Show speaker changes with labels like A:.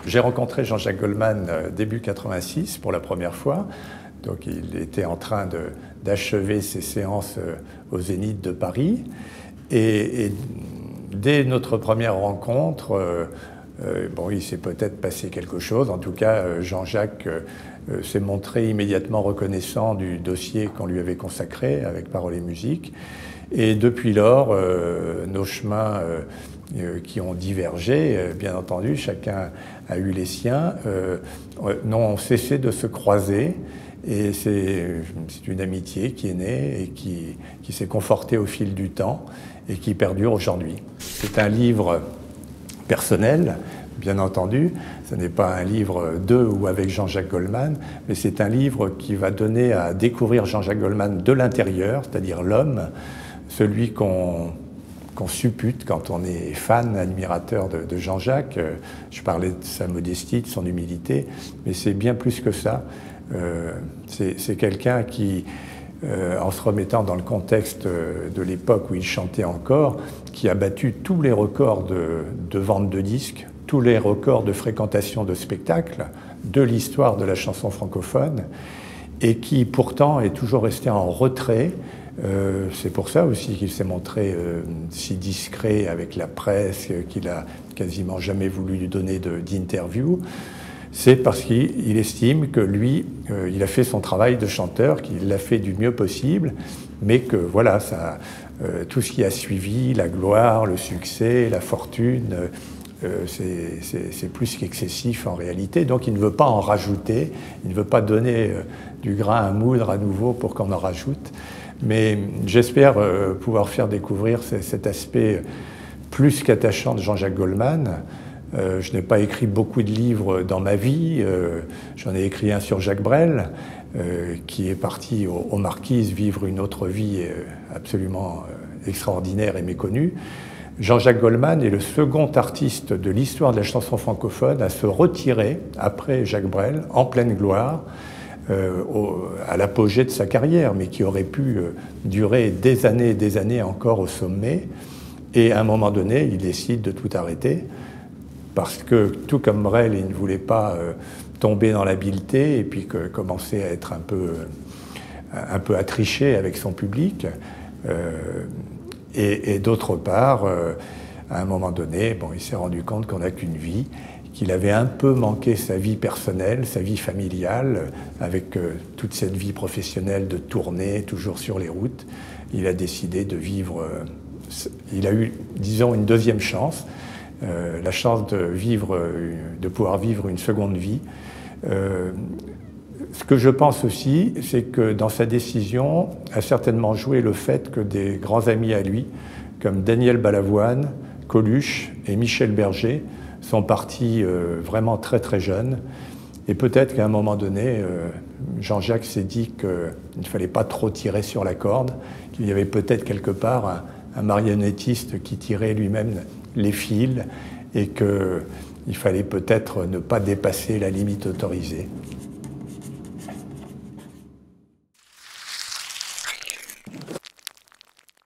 A: J'ai rencontré Jean-Jacques Goldman début 86 pour la première fois. Donc il était en train d'achever ses séances au Zénith de Paris. Et dès notre première rencontre, bon, il s'est peut-être passé quelque chose. En tout cas, Jean-Jacques s'est montré immédiatement reconnaissant du dossier qu'on lui avait consacré avec Paroles et musique. Et depuis lors, nos chemins qui ont divergé, bien entendu, chacun a eu les siens, n'ont cessé de se croiser. Et c'est une amitié qui est née et qui s'est confortée au fil du temps et qui perdure aujourd'hui. C'est un livre personnel, bien entendu. Ce n'est pas un livre de ou avec Jean-Jacques Goldman, mais c'est un livre qui va donner à découvrir Jean-Jacques Goldman de l'intérieur, c'est-à-dire l'homme, celui qu'on suppute quand on est fan, admirateur de Jean-Jacques. Je parlais de sa modestie, de son humilité, mais c'est bien plus que ça. C'est quelqu'un qui, en se remettant dans le contexte de l'époque où il chantait encore, qui a battu tous les records de vente de disques, tous les records de fréquentation de spectacles de l'histoire de la chanson francophone, et qui pourtant est toujours resté en retrait. C'est pour ça aussi qu'il s'est montré si discret avec la presse, qu'il a quasiment jamais voulu lui donner d'interview. C'est parce qu'il estime que lui, il a fait son travail de chanteur, qu'il l'a fait du mieux possible, mais que voilà, tout ce qui a suivi, la gloire, le succès, la fortune, c'est plus qu'excessif en réalité. Donc il ne veut pas en rajouter, il ne veut pas donner du grain à moudre à nouveau pour qu'on en rajoute. Mais j'espère pouvoir faire découvrir cet aspect plus qu'attachant de Jean-Jacques Goldman. Je n'ai pas écrit beaucoup de livres dans ma vie. J'en ai écrit un sur Jacques Brel, qui est parti aux Marquises vivre une autre vie absolument extraordinaire et méconnue. Jean-Jacques Goldman est le second artiste de l'histoire de la chanson francophone à se retirer, après Jacques Brel, en pleine gloire, à l'apogée de sa carrière, mais qui aurait pu durer des années encore au sommet. Et à un moment donné, il décide de tout arrêter, parce que, tout comme Brel, il ne voulait pas tomber dans l'habileté et puis commencer à être un peu à tricher avec son public. Et d'autre part, à un moment donné, bon, il s'est rendu compte qu'on n'a qu'une vie, qu'il avait un peu manqué sa vie personnelle, sa vie familiale, avec toute cette vie professionnelle de tournée, toujours sur les routes. Il a décidé de vivre, il a eu, disons, une deuxième chance, la chance de pouvoir vivre une seconde vie. Ce que je pense aussi, c'est que dans sa décision a certainement joué le fait que des grands amis à lui, comme Daniel Balavoine, Coluche et Michel Berger, sont partis vraiment très très jeunes. Et peut-être qu'à un moment donné, Jean-Jacques s'est dit qu'il ne fallait pas trop tirer sur la corde, qu'il y avait peut-être quelque part un marionnettiste qui tirait lui-même les fils et qu'il fallait peut-être ne pas dépasser la limite autorisée.